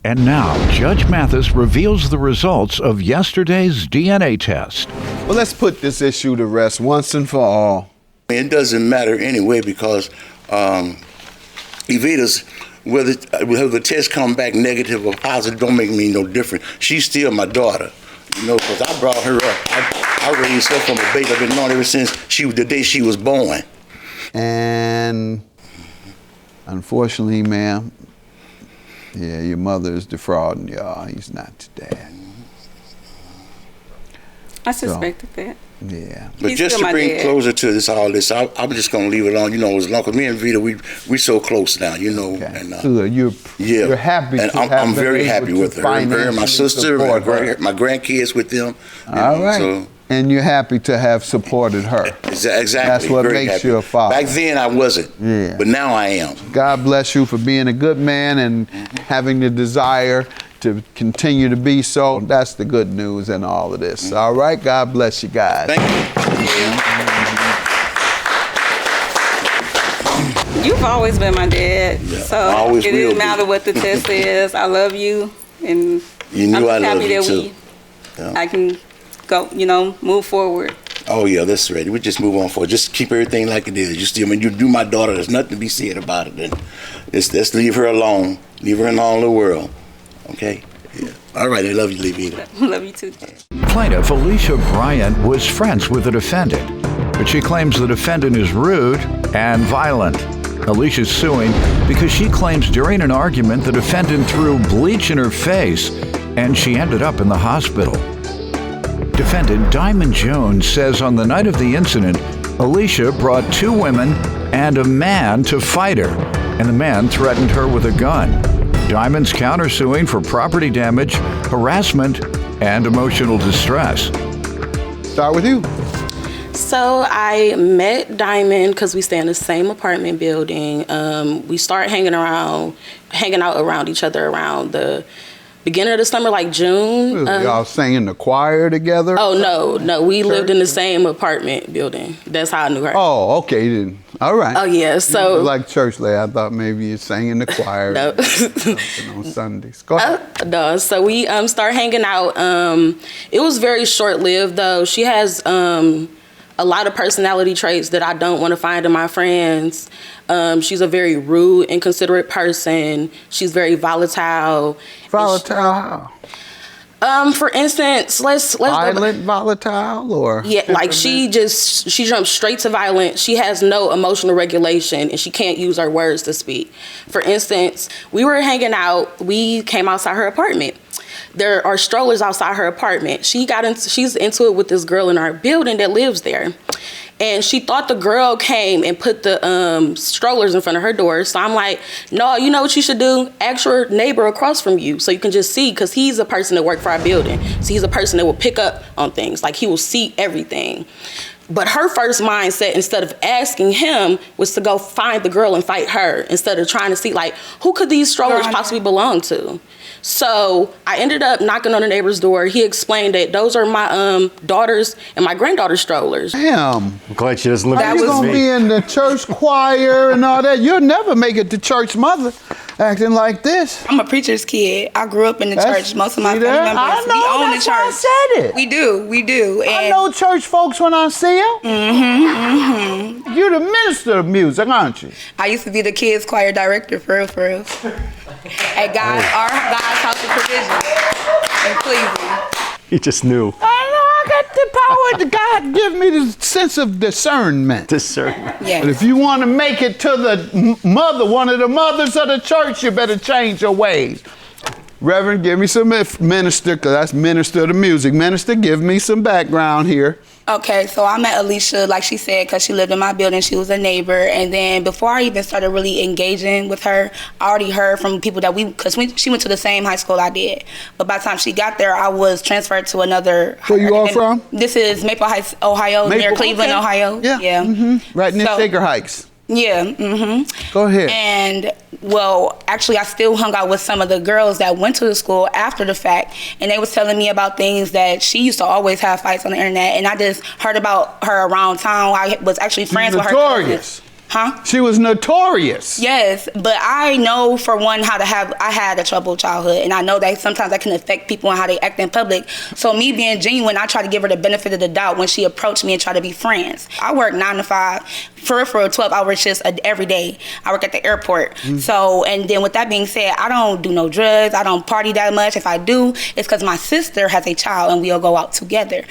And now, Judge Mathis reveals the results of yesterday's DNA test. Well, let's put this issue to rest once and for all. It doesn't matter anyway because Evita's, whether the test come back negative or positive, don't make me no different. She's still my daughter, you know, because I brought her up. I raised her from a baby. I've been known ever since the day she was born. And unfortunately, ma'am, yeah, your mother is defrauding y'all. He's not your dad. I suspected that. Yeah. But He's just still to my bring dad. closer to this, all this, I'm just going to leave it on, you know, as long as me and Vita, we so close now, you know. Okay. And, Good. You're happy and to I'm, have I'm been very able happy to with her and my sister, support her. my grandkids with them. All right. So, and you're happy to have supported her. Exactly. That's what very makes happy. you a father. Back then I wasn't, Yeah. but now I am. God bless you for being a good man and having the desire to continue to be so. That's the good news in all of this. All right, God bless you guys. Thank you. You've always been my dad, so always it will doesn't be. matter what the test is. I love you, and You knew I I'm loved happy you that too. Yeah. I can go, move forward. Oh yeah, that's ready. We just move on forward. Just keep everything like it is. Just, I mean, you do my daughter. There's nothing to be said about it. And let's leave her alone. Leave her alone in the world. Okay. Yeah. All right. I love you, Levita. Love you too. Plaintiff Alicia Bryant was friends with the defendant, but she claims the defendant is rude and violent. Alicia's suing because she claims during an argument the defendant threw bleach in her face and she ended up in the hospital. Defendant Diamond Jones says on the night of the incident, Alicia brought two women and a man to fight her, and the man threatened her with a gun. Diamond's countersuing for property damage, harassment, and emotional distress. Start with you. So I met Diamond because we stay in the same apartment building. We started hanging out around each other around the beginning of the summer, like June. Y'all sang in the choir together? Oh, no. We lived in the same apartment building. That's how I knew her. Oh, okay. Then. All right. Oh, yeah. So. Like church lady, I thought maybe you sang in the choir No. on Sundays. Go ahead. No. So we started hanging out. It was very short-lived, though. She has a lot of personality traits that I don't want to find in my friends. She's a very rude, inconsiderate person. She's very volatile. Volatile how? For instance, let's Violent volatile or? Yeah, like she jumps straight to violence. She has no emotional regulation and she can't use her words to speak. For instance, we were hanging out. We came outside her apartment. There are strollers outside her apartment. She's into it with this girl in our building that lives there. And she thought the girl came and put the strollers in front of her door. So I'm like, no, you know what you should do? Ask your neighbor across from you so you can just see, because he's a person that worked for our building. So he's a person that will pick up on things. Like, he will see everything. But her first mindset, instead of asking him, was to go find the girl and fight her, instead of trying to see, like, who could these strollers possibly belong to? So I ended up knocking on the neighbor's door. He explained that those are my daughter's and my granddaughter's strollers. Damn. I'm glad she doesn't look How at you gonna be in the church choir and all that? You'll never make it to church, mother, acting like this. I'm a preacher's kid. I grew up in the church. Most of my See family that? members, I know, we own the that's why I church. said it. We do. I And know church folks when I see them. You're the minister of music, aren't you? I used to be the kids choir director, for real. At God's House of Provision in Cleveland. He just knew. I know, I got the power that God give me the sense of discernment. Discernment. Yes. But if you want to make it to the mother, one of the mothers of the church, you better change your ways. Reverend, give me some minister, because that's minister of the music. Minister, give me some background here. Okay, so I met Alicia, like she said, because she lived in my building. She was a neighbor. And then before I even started really engaging with her, I already heard from people that she went to the same high school I did. But by the time she got there, I was transferred to another. Where you all from? This is Maple Heights, Ohio, near Cleveland, okay. Ohio. Yeah. Mm-hmm. Right near Shaker Heights. Yeah. Go ahead. And, well, actually, I still hung out with some of the girls that went to the school after the fact, and they was telling me about things that she used to always have fights on the internet, and I just heard about her around town. I was actually friends with her cousins. Huh? She was notorious. Yes, but I know for one I had a troubled childhood, and I know that sometimes that can affect people and how they act in public. So me being genuine, I try to give her the benefit of the doubt when she approached me and tried to be friends. I work 9 to 5 for 12-hour shifts every day. I work at the airport. So, and then with that being said, I don't do no drugs. I don't party that much. If I do, it's because my sister has a child and we'll go out together.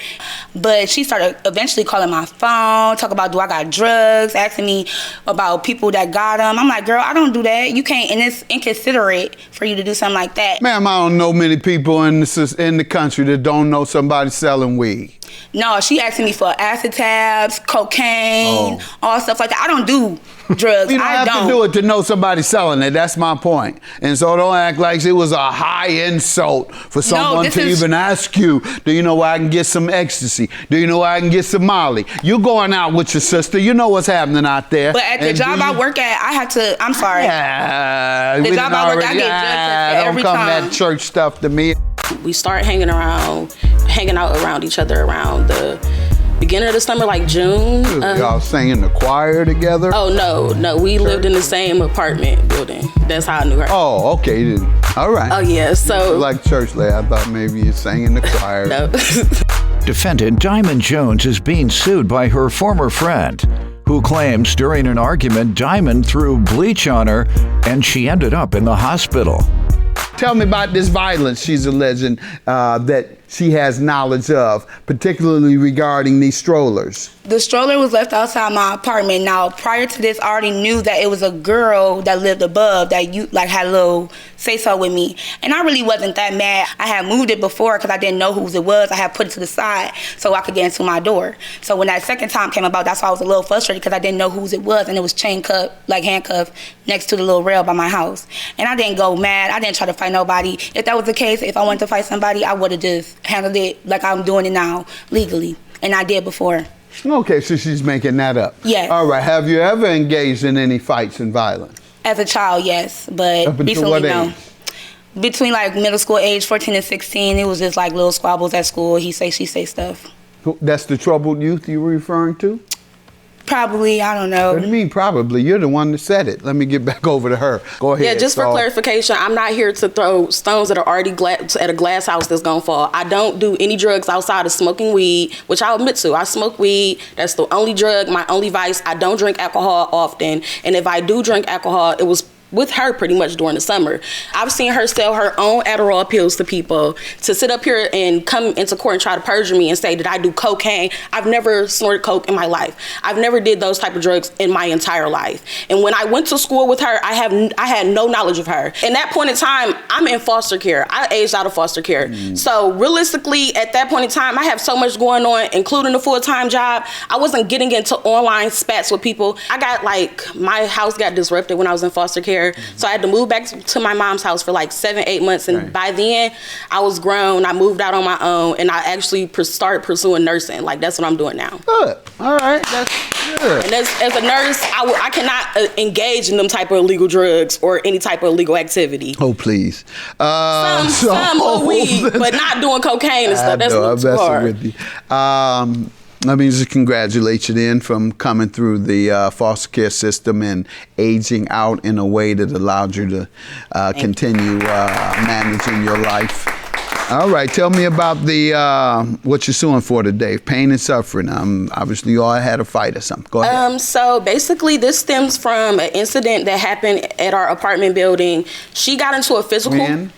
But she started eventually calling my phone, talk about do I got drugs, asking me about people that got them. I'm like, girl, I don't do that. You can't, and it's inconsiderate for you to do something like that. Ma'am, I don't know many people in the country that don't know somebody selling weed. No, she asking me for acid tabs, cocaine, all stuff like that. I don't do drugs. You don't have to do it to know somebody selling it. That's my point. And so don't act like it was a high insult for someone to even ask you, do you know where I can get some ecstasy? Do you know where I can get some Molly? You're going out with your sister. You know what's happening out there. But at the job I work at, I have to, I'm sorry. The job I work at, I get drug tested every time. Don't come that church stuff to me. We start hanging out around each other around the beginning of the summer, like June. Y'all singing the choir together? Oh, no. We lived in the same apartment building. That's how I knew her. Oh, okay. All right. Oh, yeah. So like church lady, I thought maybe you sang in the choir. No. Defendant Diamond Jones is being sued by her former friend, who claims during an argument Diamond threw bleach on her and she ended up in the hospital. Tell me about this violence she's alleging that she has knowledge of, particularly regarding these strollers. The stroller was left outside my apartment. Now, prior to this, I already knew that it was a girl that lived above that had a little say-so with me. And I really wasn't that mad. I had moved it before because I didn't know whose it was. I had put it to the side so I could get into my door. So when that second time came about, that's why I was a little frustrated because I didn't know whose it was. And it was handcuffed next to the little rail by my house. And I didn't go mad. I didn't try to fight nobody. If that was the case, if I wanted to fight somebody, I would have just handled it like I'm doing it now, legally. And I did before. Okay, so she's making that up. Yes. All right, have you ever engaged in any fights and violence? As a child, yes, but Up until recently, what no. age? Between like middle school age, 14 and 16, it was just like little squabbles at school. He say, she say stuff. That's the troubled youth you were referring to? Probably, I don't know. What do you mean probably? You're the one that said it. Let me get back over to her. Go ahead. Yeah, just for clarification, I'm not here to throw stones that are already at a glass house that's gonna fall. I don't do any drugs outside of smoking weed, which I'll admit to. I smoke weed. That's the only drug, my only vice. I don't drink alcohol often. And if I do drink alcohol, it was with her pretty much during the summer. I've seen her sell her own Adderall pills to people to sit up here and come into court and try to perjure me and say that I do cocaine. I've never snorted coke in my life. I've never did those type of drugs in my entire life. And when I went to school with her, I had no knowledge of her. In that point in time, I'm in foster care. I aged out of foster care. So realistically, at that point in time, I have so much going on, including a full-time job. I wasn't getting into online spats with people. My house got disrupted when I was in foster care. So I had to move back to my mom's house for like 7-8 months. And by then, I was grown. I moved out on my own. And I actually started pursuing nursing. Like, that's what I'm doing now. Good. All right. That's good. And as a nurse, I cannot engage in them type of illegal drugs or any type of illegal activity. Oh, please. Some weed, but not doing cocaine and stuff. That's a little too hard. With you. Let me just congratulate you then from coming through the foster care system and aging out in a way that allowed you to continue managing your life. All right, tell me about what you're suing for today, pain and suffering. Obviously, you all had a fight or something. Go ahead. So basically, this stems from an incident that happened at our apartment building. She got into a physical. When?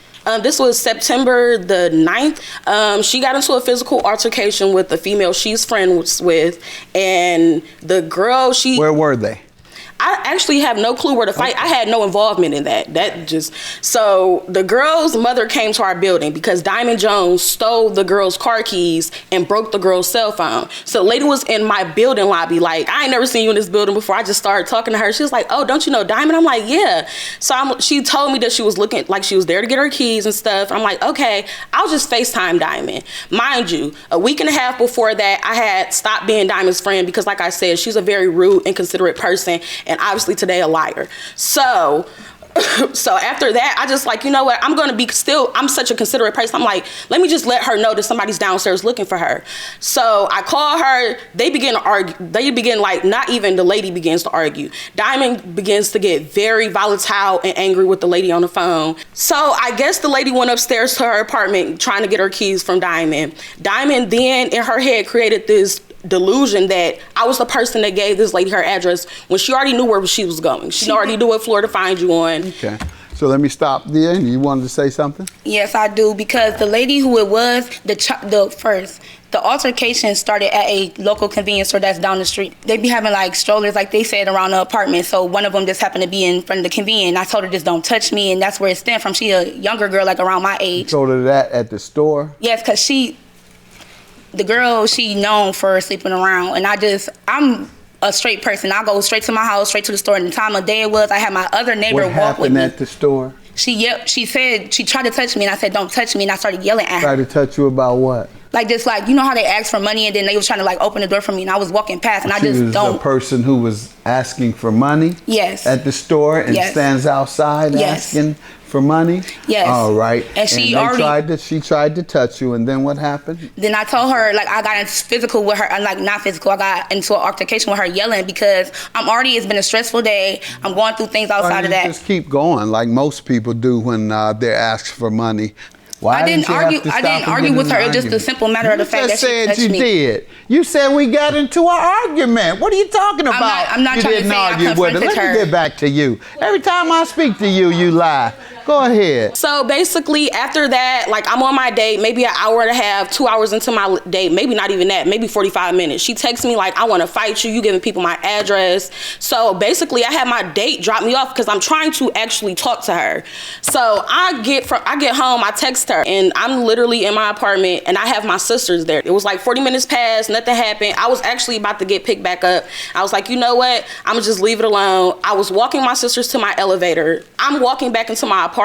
This was September the 9th. She got into a physical altercation with the female she's friends with, and the girl, Where were they? I actually have no clue where to fight. I had no involvement in that. So the girl's mother came to our building because Diamond Jones stole the girl's car keys and broke the girl's cell phone. So the lady was in my building lobby, like, I ain't never seen you in this building before. I just started talking to her. She was like, oh, don't you know Diamond? I'm like, yeah. So she told me that she was looking like she was there to get her keys and stuff. I'm like, okay, I'll just FaceTime Diamond. Mind you, a week and a half before that, I had stopped being Diamond's friend because, like I said, she's a very rude, inconsiderate person. And obviously today a liar. So So after that, I just like, you know what, I'm such a considerate person. I'm like, let me just let her know that somebody's downstairs looking for her. So I call her, they begin to argue. Not even the lady begins to argue. Diamond begins to get very volatile and angry with the lady on the phone. So I guess the lady went upstairs to her apartment trying to get her keys from Diamond. Diamond then in her head created this delusion that I was the person that gave this lady her address when she already knew where she was going. She already knew what floor to find you on. Okay. So let me stop there. You wanted to say something? Yes, I do, because the lady who it was, the altercation started at a local convenience store that's down the street. They be having like strollers, like they said, around the apartment. So one of them just happened to be in front of the convenience. I told her, just don't touch me, and that's where it stemmed from. She a younger girl, like around my age. You told her that at the store? Yes, because the girl, she known for sleeping around, and I'm a straight person. I go straight to my house, straight to the store. And the time of day it was, I had my other neighbor walk with me. What happened at the store? She said she tried to touch me, and I said, don't touch me, and I started yelling at her. Tried to touch you about what? Like, just like, you know how they asked for money, and then they was trying to like open the door for me, and I was walking past, and I just don't. She was a person who was asking for money? Yes. At the store and yes. stands outside yes. asking for money? Yes. All right. And she tried to touch you, and then what happened? Then I told her, like, I got into physical with her, like not physical, I got into an altercation with her yelling, because it's been a stressful day. I'm going through things outside of that. Just keep going like most people do when they're asked for money. I didn't argue with her. It's just a simple matter of the fact that she touched me. You did. You said we got into an argument. What are you talking about? I'm not trying to say I confronted her. Let me get back to you. Every time I speak to you, you lie. Go ahead. So basically, after that, like, I'm on my date, maybe an hour and a half, 2 hours into my date, maybe not even that, maybe 45 minutes. She texts me like, I want to fight you. You giving people my address. So basically, I had my date drop me off because I'm trying to actually talk to her. So I get home, I text her, and I'm literally in my apartment, and I have my sisters there. It was like 40 minutes past, nothing happened. I was actually about to get picked back up. I was like, you know what? I'm gonna just leave it alone. I was walking my sisters to my elevator. I'm walking back into my apartment.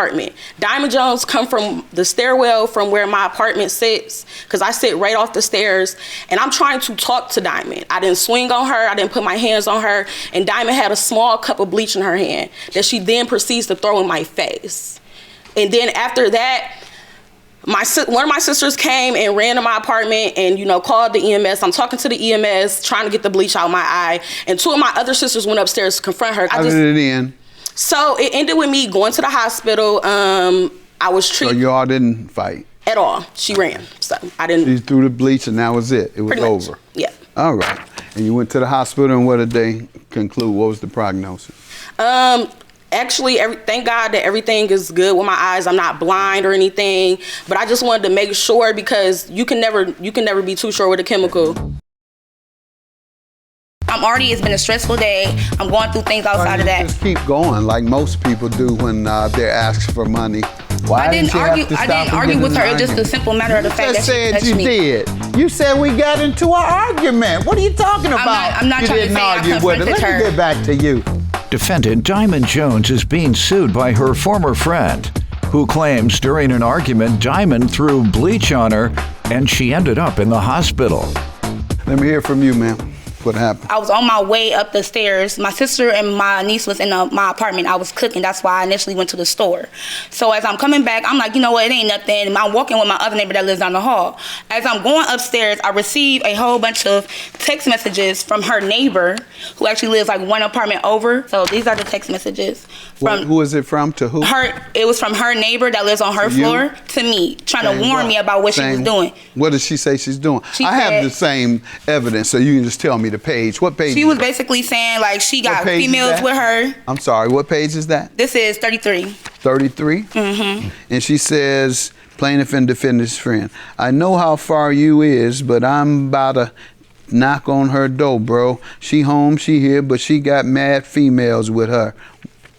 Diamond Jones come from the stairwell from where my apartment sits, because I sit right off the stairs, and I'm trying to talk to Diamond. I didn't swing on her. I didn't put my hands on her, and Diamond had a small cup of bleach in her hand that she then proceeds to throw in my face. And then after that, one of my sisters came and ran to my apartment and, called the EMS. I'm talking to the EMS, trying to get the bleach out of my eye. And two of my other sisters went upstairs to confront her. How did it end? So it ended with me going to the hospital. I was treated. So y'all didn't fight? At all. She ran. So I didn't. She threw the bleach and that was it. It was over. Yeah. All right. And you went to the hospital, and what did they conclude? What was the prognosis? Actually, thank God that everything is good with my eyes. I'm not blind or anything, but I just wanted to make sure, because you can never be too sure with a chemical. It's been a stressful day. I'm going through things outside of that. Just keep going like most people do when they're asked for money. I didn't argue with her. It's just a simple matter of the fact that she touched me. You did. You said we got into an argument. What are you talking about? I'm not trying to say I confronted her. Let me get back to you. Defendant Diamond Jones is being sued by her former friend, who claims during an argument Diamond threw bleach on her and she ended up in the hospital. Let me hear from you, ma'am. What happened? I was on my way up the stairs. My sister and my niece was in my apartment. I was cooking. That's why I initially went to the store. So as I'm coming back, I'm like, you know what? It ain't nothing. And I'm walking with my other neighbor that lives down the hall. As I'm going upstairs, I receive a whole bunch of text messages from her neighbor, who actually lives like one apartment over. So these are the text messages. Who is it from? To who? It was from her neighbor that lives on her floor to me, trying to warn me about what she was doing. What did she say she's doing? I have the same evidence, so you can just tell me the page. What page? She was basically saying like she got females with her. I'm sorry, what page is that? This is 33. 33? Mm-hmm. And she says, plaintiff and defendant's friend, I know how far you is, but I'm about to knock on her door, bro. She home, she here, but she got mad females with her.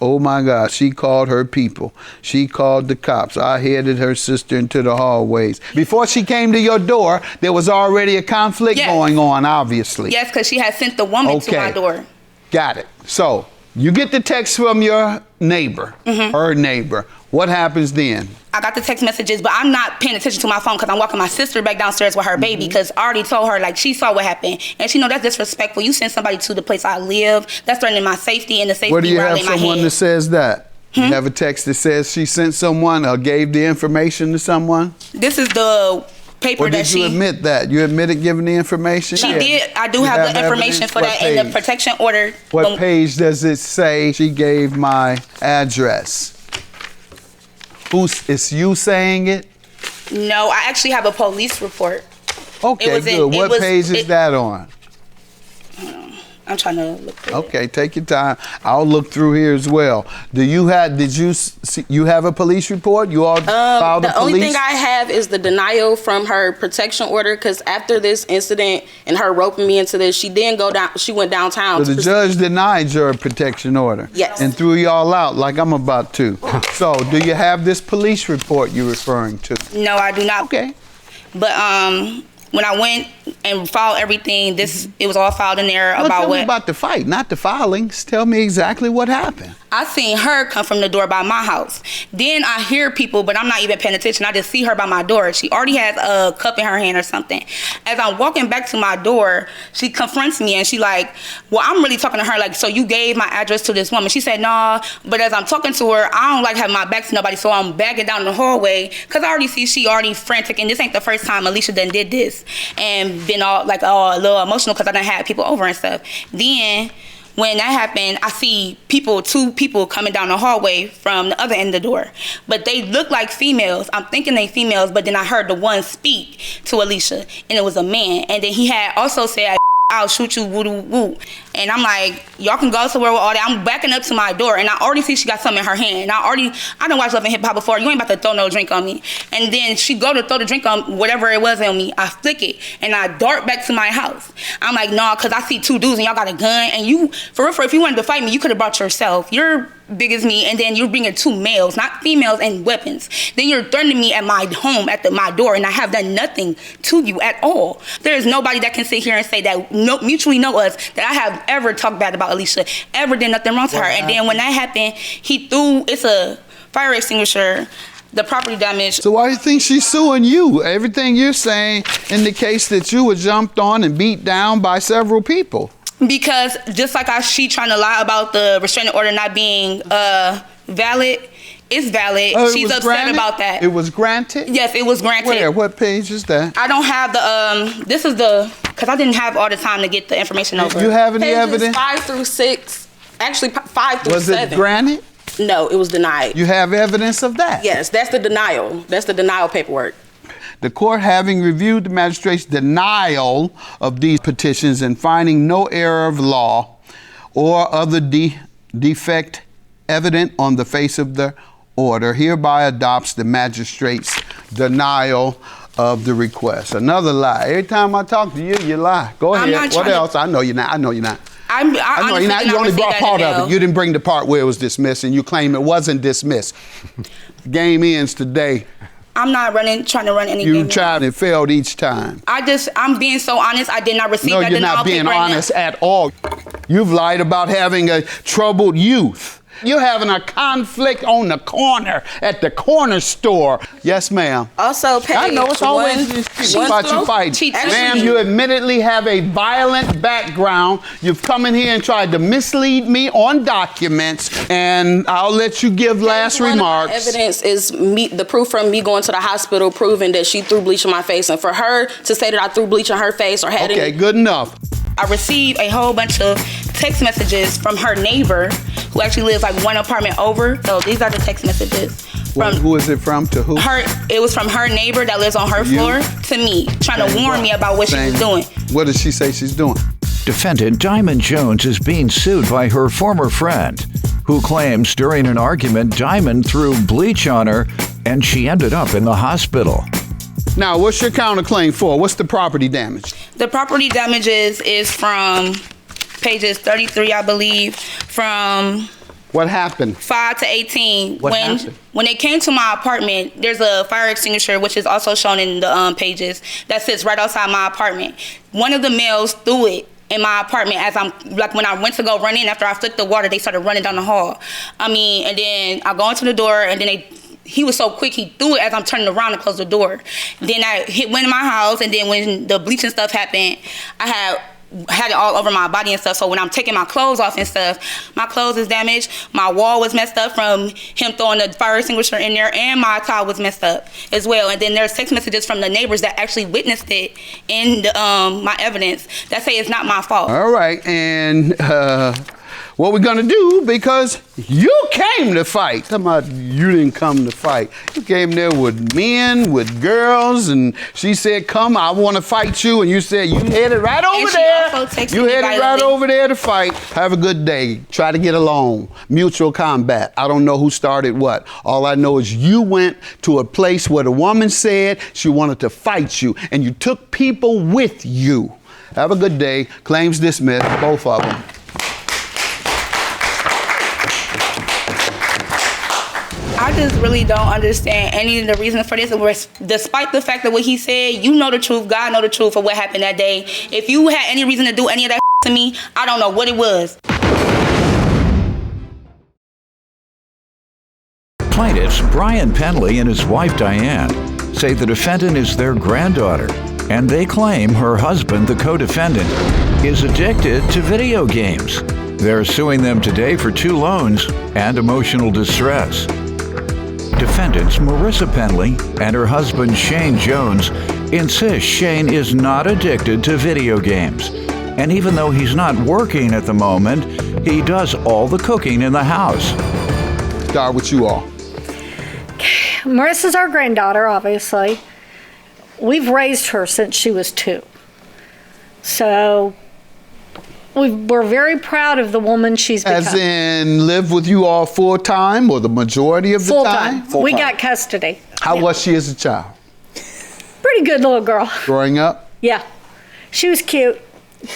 Oh my God, she called her people. She called the cops. I headed her sister into the hallways. Before she came to your door, there was already a conflict going on, obviously. Yes, because she had sent the woman to my door. Got it. So you get the text from your neighbor, her neighbor. What happens then? I got the text messages, but I'm not paying attention to my phone because I'm walking my sister back downstairs with her baby, because I already told her, like, she saw what happened. And she know that's disrespectful. You send somebody to the place I live, that's threatening my safety and the safety Where do you have in my someone head. that says that? You have a text that says she sent someone or gave the information to someone? This is the paper Or that did you admit that? You admitted giving the information? She did. I do have the information for that in the protection order. What page does it say she gave my address? Is you saying it? No, I actually have a police report. Okay, good. What page is that on? I'm trying to look through Okay, take your time. I'll look through here as well. Did you have a police report? You all filed a police? The only thing I have is the denial from her protection order, because after this incident and her roping me into this, she went downtown. So the judge denied your protection order? Yes. And threw y'all out like I'm about to. So do you have this police report you're referring to? No, I do not. Okay. But when I went and filed everything, it was all filed in there Well, about tell what. me about the fight, not the filings. Tell me exactly what happened. I seen her come from the door by my house. Then I hear people, but I'm not even paying attention. I just see her by my door. She already has a cup in her hand or something. As I'm walking back to my door, she confronts me and she like, well, I'm really talking to her like, so you gave my address to this woman? She said, nah, but as I'm talking to her, I don't like having my back to nobody, so I'm backing down the hallway because I already see she already frantic, and this ain't the first time Alicia done did this and been all like a little emotional because I done had people over and stuff. Then when that happened, I see two people coming down the hallway from the other end of the door. But they look like females. I'm thinking they females, but then I heard the one speak to Alicia, and it was a man. And then he had also said, I'll shoot you, woo woo. And I'm like, y'all can go somewhere with all that. I'm backing up to my door, and I already see she got something in her hand. And I done watched Love and Hip Hop before. You ain't about to throw no drink on me. And then she go to throw the drink on whatever it was on me. I flick it, and I dart back to my house. I'm like, nah, because I see two dudes, and y'all got a gun. And you, for real, if you wanted to fight me, you could have brought yourself. You're big as me, and then you're bringing two males, not females, and weapons. Then you're threatening me at my home, at my door, and I have done nothing to you at all. There is nobody that can sit here and say that mutually know us, that I have ever talked bad about Alicia, ever did nothing wrong to her. And then when that happened, it's a fire extinguisher, the property damage. So why do you think she's suing you? Everything you're saying indicates that you were jumped on and beat down by several people. Because just like she trying to lie about the restraining order not being valid, it's valid. She's upset about that. It was granted? Yes, it was granted. Where? What page is that? I don't have because I didn't have all the time to get the information over. You have any Pages evidence? 5 through 6, actually 5 through 7. Was it granted? No, it was denied. You have evidence of that? Yes, that's the denial. That's the denial paperwork. The court, having reviewed the magistrate's denial of these petitions and finding no error of law or other defect evident on the face of the order, hereby adopts the magistrate's denial of the request. Another lie. Every time I talk to you, you lie. Go ahead. What else? I know you're not. I know you're not. I know you're not. You only brought part of it. You didn't bring the part where it was dismissed, and you claim it wasn't dismissed. Game ends today. I'm not trying to run anything. You tried and failed each time. I'm being so honest. I did not receive that denial. No, you're not being honest at all. You've lied about having a troubled youth. You're having a conflict on the corner at the corner store. Yes, ma'am. Also, page I know it's always about you fighting. Ma'am, you admittedly have a violent background. You've come in here and tried to mislead me on documents, and I'll let you give last remarks. Evidence is the proof from me going to the hospital proving that she threw bleach in my face, and for her to say that I threw bleach in her face or had Okay, good enough. I received a whole bunch of text messages from her neighbor, who actually lives like one apartment over. So these are the text messages. Who is it from? To who? It was from her neighbor that lives on her floor to me, trying to warn me about what she was doing. What does she say she's doing? Defendant Diamond Jones is being sued by her former friend, who claims during an argument Diamond threw bleach on her and she ended up in the hospital. Now, what's your counterclaim for? What's the property damage? The property damages is from pages 33, I believe, from... What happened? 5 to 18. What happened? When they came to my apartment, there's a fire extinguisher, which is also shown in the pages, that sits right outside my apartment. One of the males threw it in my apartment when I went to go run in after I flicked the water, they started running down the hall. And then I go into the door, and then he was so quick, he threw it as I'm turning around to close the door. Then I went in my house, and then when the bleaching stuff happened, I had had it all over my body and stuff. So when I'm taking my clothes off and stuff, my clothes is damaged. My wall was messed up from him throwing the fire extinguisher in there, and my tile was messed up as well. And then there's text messages from the neighbors that actually witnessed it in my evidence that say it's not my fault. All right, and what we're gonna do, because you came to fight. Talking about you didn't come to fight. You came there with men, with girls, and she said, come, I wanna fight you, and you said, you headed right over she there. also texted You me headed right violently. over there to fight. Have a good day. Try to get along. Mutual combat. I don't know who started what. All I know is you went to a place where the woman said she wanted to fight you, and you took people with you. Have a good day. Claims dismissed, both of them. I just really don't understand any of the reason for this. Despite the fact that what he said, you know the truth, God know the truth of what happened that day. If you had any reason to do any of that to me, I don't know what it was. Plaintiffs Brian Penley and his wife Diane say the defendant is their granddaughter, and they claim her husband, the co-defendant, is addicted to video games. They're suing them today for 2 loans and emotional distress. Defendants Marissa Penley and her husband Shane Jones insist Shane is not addicted to video games. And even though he's not working at the moment, he does all the cooking in the house. Start with you all. Marissa's our granddaughter, obviously. We've raised her since she was 2. So we're very proud of the woman she's become. As in, live with you all full time or the majority of the Full time? time. We got custody. How was she as a child? Pretty good little girl. Growing up? Yeah. She was cute.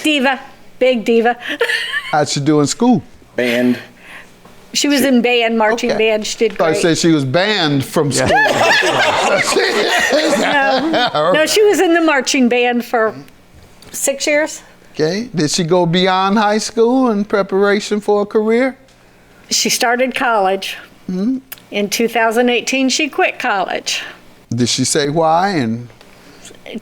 Diva. Big diva. How'd she do in school? Band. She was in band, marching Okay. band. She did I great. said she was banned from school. No, she was in the marching band for 6 years. Okay. Did she go beyond high school in preparation for a career? She started college. Hmm? In 2018, she quit college. Did she say why? And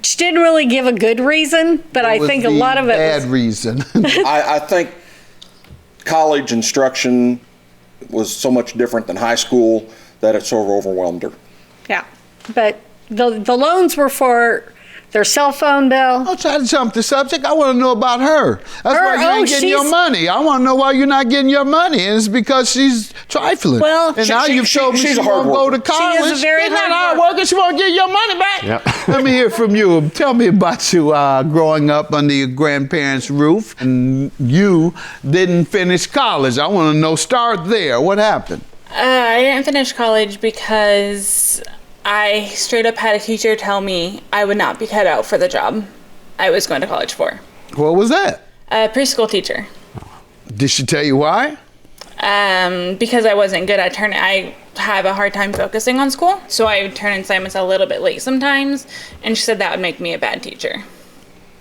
She didn't really give a good reason, but I what was think a the lot of it bad was, reason? I think college instruction was so much different than high school that it sort of overwhelmed her. yeah. But the loans were for their cell phone bill. I'll try to jump the subject. I want to know about her. That's why you ain't getting your money. I want to know why you're not getting your money. And it's because she's trifling. Well, and now you've told me she's she a hard won't go to worker. college. She is a very She's not hard hard worker. worker. She won't get your money back. Yep. Let me hear from you. Tell me about you growing up under your grandparents' roof. And you didn't finish college. I want to know, start there. What happened? I didn't finish college because I straight up had a teacher tell me I would not be cut out for the job I was going to college for. What was that? A preschool teacher. Did she tell you why? Because I wasn't good at turning, I have a hard time focusing on school, so I would turn in assignments a little bit late sometimes, and she said that would make me a bad teacher.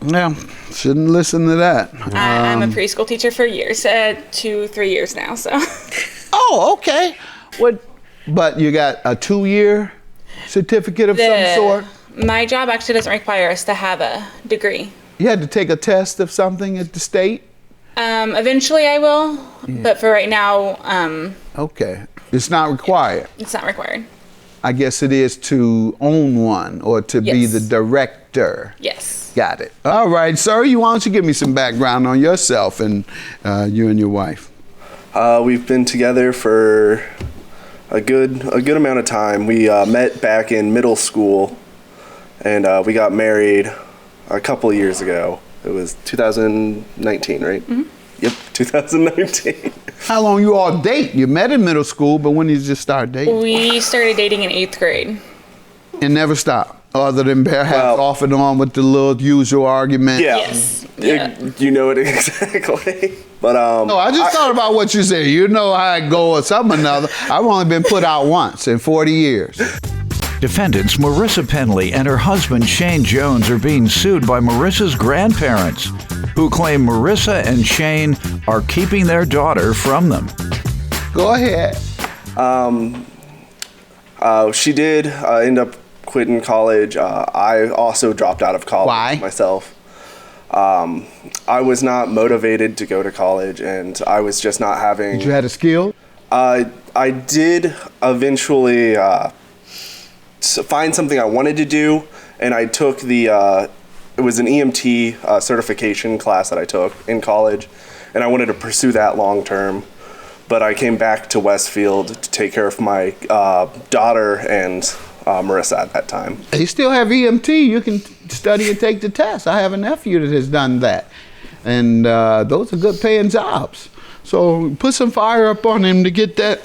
Yeah, shouldn't listen to that. I'm a preschool teacher for years, 2-3 years now, so. Oh, okay. What? But you got a 2-year certificate of some sort? My job actually doesn't require us to have a degree. You had to take a test of something at the state? Eventually I will, but for right now, Okay. It's not required. it's not required. I guess it is to own one or to be Yes. the director. Yes. Got it. All right, sir. Why don't you give me some background on yourself and you and your wife? We've been together for a good amount of time. We met back in middle school, and we got married a couple of years ago. It was 2019, right? Mm-hmm. Yep, 2019. How long you all date? You met in middle school, but when did you just start dating? We started dating in 8th grade. And never stopped, other than perhaps off and on with the little usual argument. Yeah. Yes. Yeah. You know it exactly. But No, I just thought about what you said. You know how it go or something or another. I've only been put out once in 40 years. Defendants Marissa Penley and her husband Shane Jones are being sued by Marissa's grandparents, who claim Marissa and Shane are keeping their daughter from them. Go ahead. She did end up quitting college. I also dropped out of college Why? myself. I was not motivated to go to college, and I was just not having... You had a skill? I did eventually find something I wanted to do, and I took the... it was an EMT certification class that I took in college, and I wanted to pursue that long term. But I came back to Westfield to take care of my daughter and Marissa at that time. They still have EMT. You can study and take the test. I have a nephew that has done that. And those are good paying jobs. So put some fire up on him to get that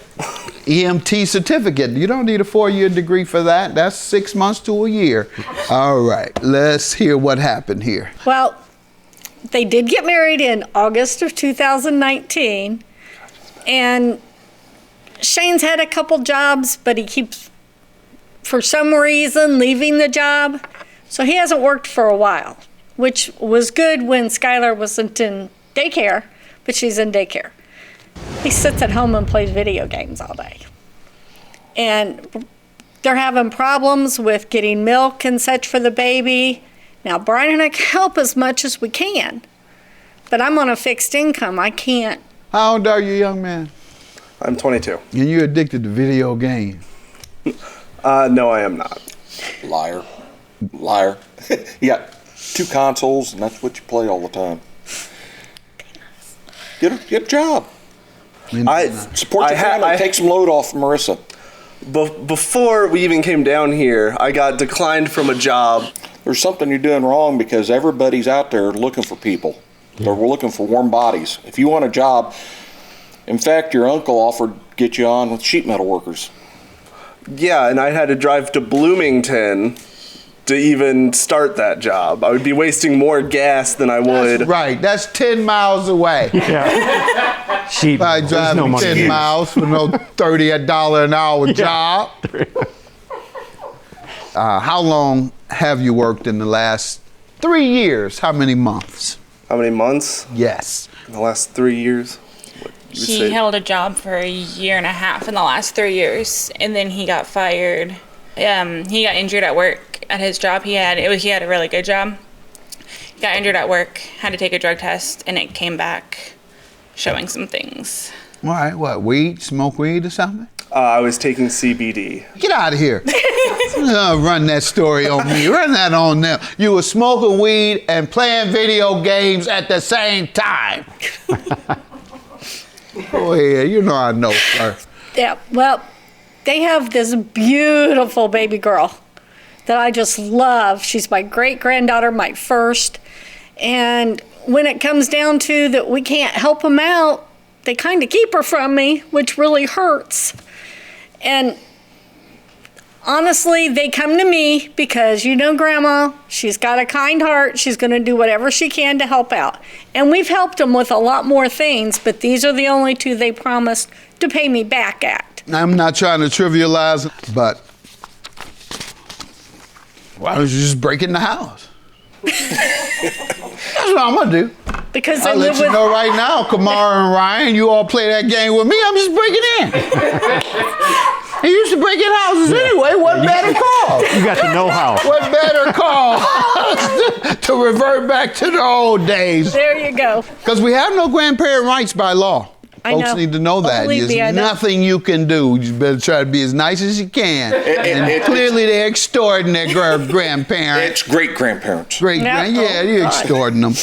EMT certificate. You don't need a 4-year degree for that. That's 6 months to a year. All right, let's hear what happened here. Well, they did get married in August of 2019. And Shane's had a couple jobs, but he keeps, for some reason, leaving the job. So he hasn't worked for a while, which was good when Skylar wasn't in daycare, but she's in daycare. He sits at home and plays video games all day. And they're having problems with getting milk and such for the baby. Now, Brian and I can help as much as we can, but I'm on a fixed income. I can't. How old are you, young man? I'm 22. And you're addicted to video games? No, I am not. Liar. Liar. You got 2 consoles, and that's what you play all the time. Get a job. Support your family. Take some load off Marissa. Before we even came down here, I got declined from a job. There's something you're doing wrong because everybody's out there looking for people. We're looking for warm bodies. If you want a job, in fact, your uncle offered to get you on with sheet metal workers. Yeah, and I had to drive to Bloomington to even start that job. I would be wasting more gas than I would. That's right, that's 10 miles away. Yeah. Sheep. I drive no 10 miles for no $30 an hour job. How long have you worked in the last 3 years? How many months? How many months? Yes. In the last 3 years? He held a job for a year and a half in the last 3 years, and then he got fired. He got injured at work at his job. He had a really good job. He got injured at work, had to take a drug test, and it came back showing some things. All right, what, weed? Smoke weed or something? I was taking CBD. Get out of here. Run that story on me. Run that on them. You were smoking weed and playing video games at the same time. Go ahead. You know I know, sir. Yeah, well, they have this beautiful baby girl that I just love. She's my great-granddaughter, my first. And when it comes down to that we can't help them out, they kind of keep her from me, which really hurts. And honestly, they come to me because, you know, Grandma, she's got a kind heart. She's going to do whatever she can to help out. And we've helped them with a lot more things, but these are the only 2 they promised to pay me back at. I'm not trying to trivialize it, but why don't you just break in the house? That's what I'm going to do. Because I'll let you know right now, Kamara and Ryan, you all play that game with me, I'm just breaking in. He used to break in houses anyway. What better call? You got the know-how. What better call to revert back to the old days? There you go. Because we have no grandparent rights by law. I Folks know. need to know that. Believe me, I There's know. nothing you can do. You better try to be as nice as you can. And clearly they're extorting their grandparents. It's great-grandparents. Yeah, you're extorting them.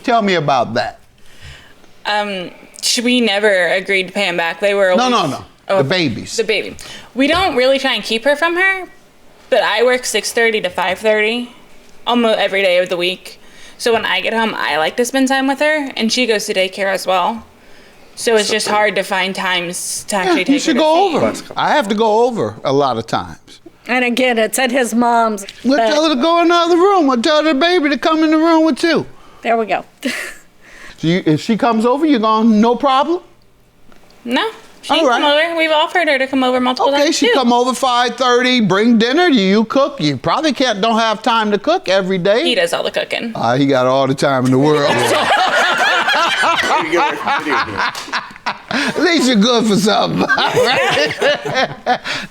Tell me about that. We never agreed to pay him back. They were always, No. Oh, the babies. The baby. We don't really try and keep her from her, but I work 6:30 to 5:30 almost every day of the week. So when I get home, I like to spend time with her, and she goes to daycare as well. So it's just hard to find times to actually take her. You should go over. I have to go over a lot of times. And again, it's at his mom's. We'll tell her to go in the other room. We'll tell the baby to come in the room with you. There we go. So if she comes over, you're going, no problem? No. She can come over. We've offered her to come over multiple times. Okay, she come over 5:30, bring dinner. Do you cook? You probably don't have time to cook every day. He does all the cooking. He got all the time in the world. At least you're good for something.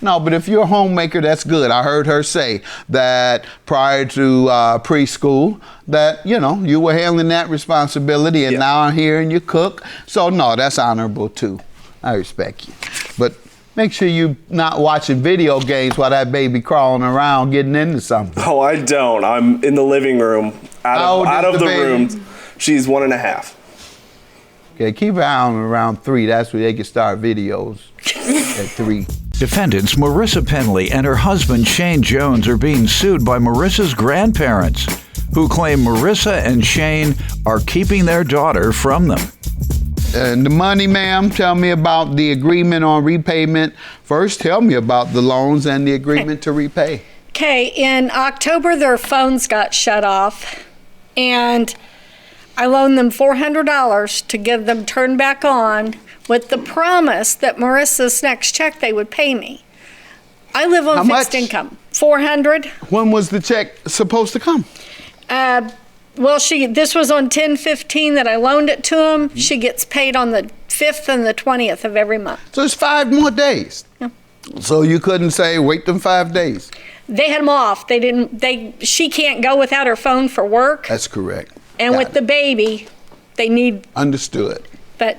No, but if you're a homemaker, that's good. I heard her say that prior to preschool, that, you know, you were handling that responsibility, and now I'm hearing you cook. So, no, that's honorable, too. I respect you. But make sure you're not watching video games while that baby crawling around getting into something. Oh, I don't. I'm in the living room, out of the room. She's 1.5. Okay, keep her on around 3. That's where they can start videos at 3. Defendants Marissa Penley and her husband Shane Jones are being sued by Marissa's grandparents, who claim Marissa and Shane are keeping their daughter from them. And the money, ma'am, tell me about the agreement on repayment. First, tell me about the loans and the agreement to repay. Okay, in October, their phones got shut off, and I loaned them $400 to get them turned back on with the promise that Marissa's next check they would pay me. I live on fixed income. $400. When was the check supposed to come? Well, this was on 10/15 that I loaned it to them. Mm-hmm. She gets paid on the 5th and the 20th of every month. So it's 5 more days. Yeah. So you couldn't say wait them 5 days. They had them off. She can't go without her phone for work. That's correct. And with the baby, they need. Understood. But,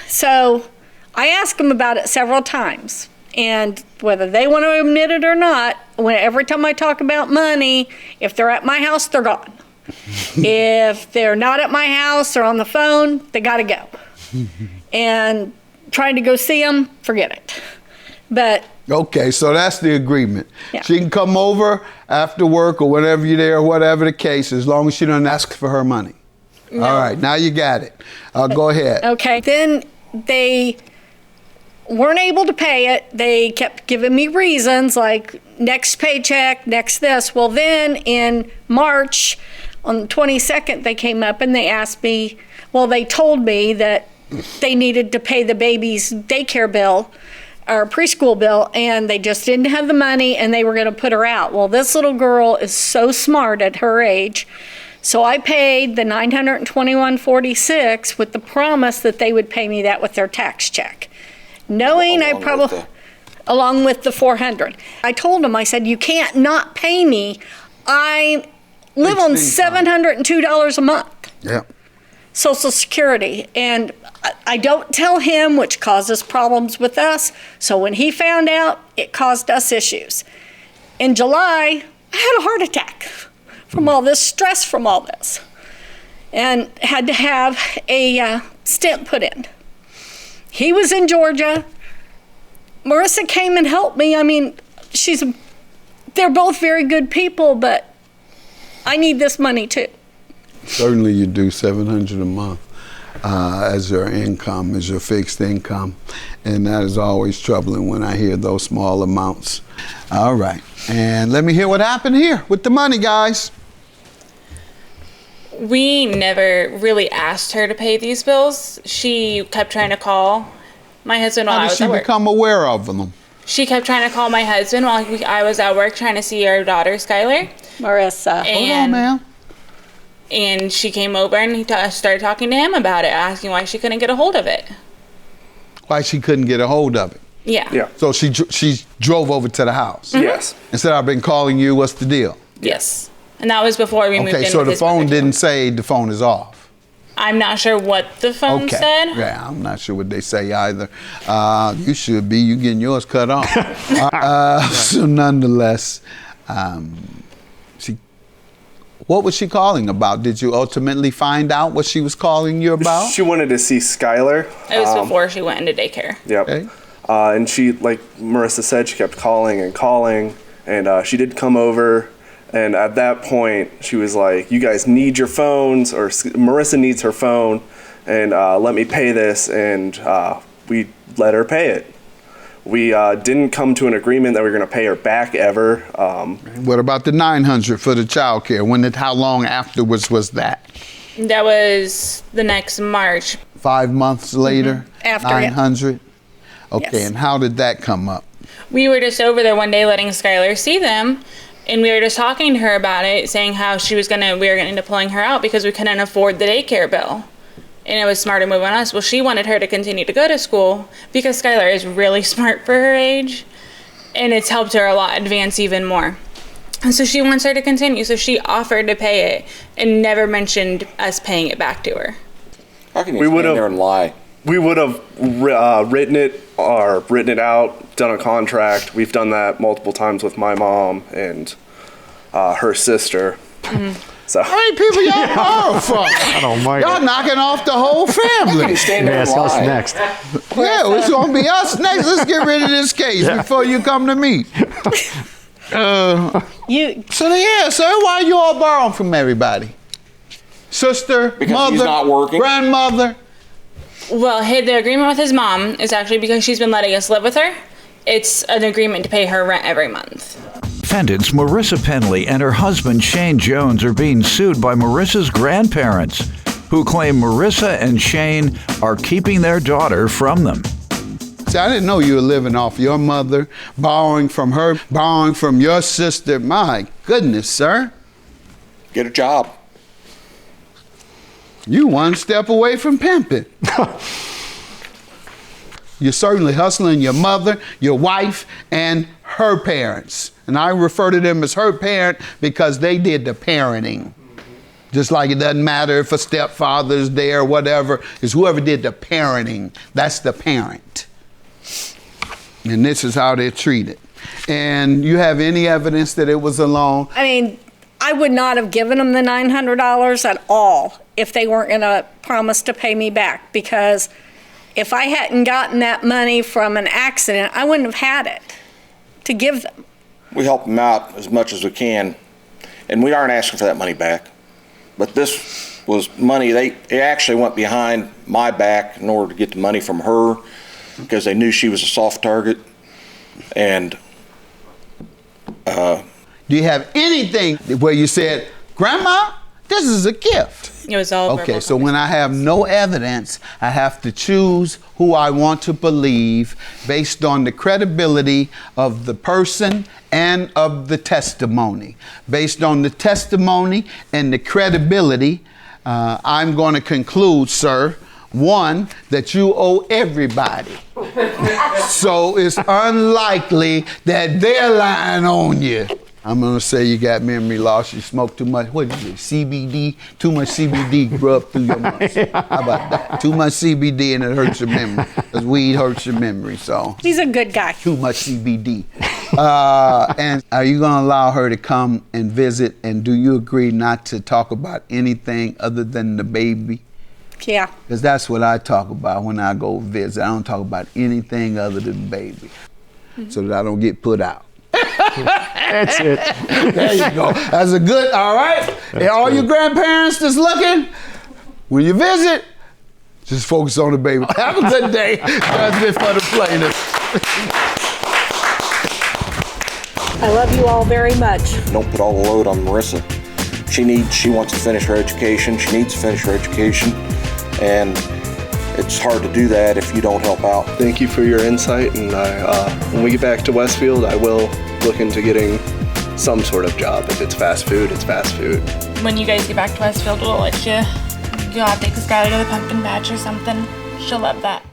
so I asked them about it several times. And whether they want to admit it or not, every time I talk about money, if they're at my house, they're gone. If they're not at my house or on the phone, they got to go. And trying to go see them, forget it. But okay, so that's the agreement. Yeah. She can come over after work or whenever you're there, whatever the case, as long as she doesn't ask for her money. No. All right, now you got it. Go ahead. Okay, then they weren't able to pay it. They kept giving me reasons like next paycheck, next this. Well, then in March, on the 22nd, they came up and they asked me, they told me that they needed to pay the baby's daycare bill or preschool bill, and they just didn't have the money and they were going to put her out. Well, this little girl is so smart at her age. So I paid the $921.46 with the promise that they would pay me that with their tax check. Knowing along with the $400. I told them, I said, you can't not pay me. I live on $702 a month. Yeah. Social Security. And I don't tell him, which causes problems with us. So when he found out, it caused us issues. In July, I had a heart attack from all this stress from all this. And had to have a stent put in. He was in Georgia. Marissa came and helped me. I mean, they're both very good people, but I need this money too. Certainly you do. $700 a month as your income, as your fixed income. And that is always troubling when I hear those small amounts. All right. And let me hear what happened here with the money, guys. We never really asked her to pay these bills. She kept trying to call my husband while I was at work. How did she become aware of them? She kept trying to call my husband while I was at work trying to see our daughter, Skylar. Marissa. Hold on, ma'am. And she came over and he started talking to him about it, asking why she couldn't get a hold of it. Why she couldn't get a hold of it? Yeah. So she drove over to the house? Mm-hmm. Yes. And said, I've been calling you. What's the deal? Yes. And that was before we moved in. Okay, so the phone didn't say the phone is off. I'm not sure what the phone said. Yeah, I'm not sure what they say either. You should be. You getting yours cut off. So nonetheless, what was she calling about? Did you ultimately find out what she was calling you about? She wanted to see Skylar. It was before she went into daycare. Yep. Okay. And she, like Marissa said, she kept calling and calling, and she did come over. And at that point, she was like, you guys need your phones, or Marissa needs her phone, and let me pay this. And we let her pay it. We didn't come to an agreement that we were going to pay her back ever. What about the $900 for the child care? How long afterwards was that? That was the next March. 5 months later? Mm-hmm. After $900? Okay, Yes. And how did that come up? We were just over there one day letting Skylar see them. And we were just talking to her about it, saying how we were going to end up pulling her out because we couldn't afford the daycare bill. and it was smarter move on us. Well, she wanted her to continue to go to school because Skylar is really smart for her age, and it's helped her a lot advance even more. And so she wants her to continue. So she offered to pay it and never mentioned us paying it back to her. How can you stand there and lie? We would have written it out, done a contract. We've done that multiple times with my mom and her sister. So how many people y'all borrow from? Y'all knocking off the whole family. Yes, us next. Yeah, it's gonna be us next. Let's get rid of this case before you come to me. So yeah, sir, why you all borrowing from everybody? Sister, because mother, he's not working. Grandmother. Well, the agreement with his mom is actually because she's been letting us live with her. It's an agreement to pay her rent every month. Defendants Marissa Penley and her husband Shane Jones are being sued by Marissa's grandparents, who claim Marissa and Shane are keeping their daughter from them. See, I didn't know you were living off your mother, borrowing from her, borrowing from your sister. My goodness, sir. Get a job. You one step away from pimping. You're certainly hustling your mother, your wife, and her parents. And I refer to them as her parent because they did the parenting. Just like it doesn't matter if a stepfather's there or whatever, it's whoever did the parenting, that's the parent. And this is how they're treated. And you have any evidence that it was a loan? I mean, I would not have given them the $900 at all if they weren't going to promise to pay me back, because if I hadn't gotten that money from an accident, I wouldn't have had it to give them. We help them out as much as we can, and we aren't asking for that money back. But this was money, they actually went behind my back in order to get the money from her because they knew she was a soft target. And do you have anything where you said, Grandma, this is a gift? It was all okay, so when I have no evidence, I have to choose who I want to believe based on the credibility of the person and of the testimony. Based on the testimony and the credibility, I'm going to conclude, sir, one, that you owe everybody. So it's unlikely that they're lying on you. I'm gonna say you got memory loss, you smoke too much, what is it, CBD? Too much CBD rubbed through your muscle. How about that? Too much CBD and it hurts your memory, because weed hurts your memory, so. He's a good guy. Too much CBD. And are you gonna allow her to come and visit, and do you agree not to talk about anything other than the baby? Yeah. Because that's what I talk about when I go visit. I don't talk about anything other than baby, so that I don't get put out. That's it. There you go. That's a good, all right? And all your grandparents that's looking, when you visit, just focus on the baby. Have a good day. That's it for the plaintiffs. I love you all very much. don't put all the load on Marissa. She wants to finish her education. She needs to finish her education. And it's hard to do that if you don't help out. thank you for your insight, and when we get back to Westfield, I will look into getting some sort of job. If it's fast food, it's fast food. When you guys get back to Westfield, we'll let you go out, take Skylar to the pumpkin patch or something. She'll love that.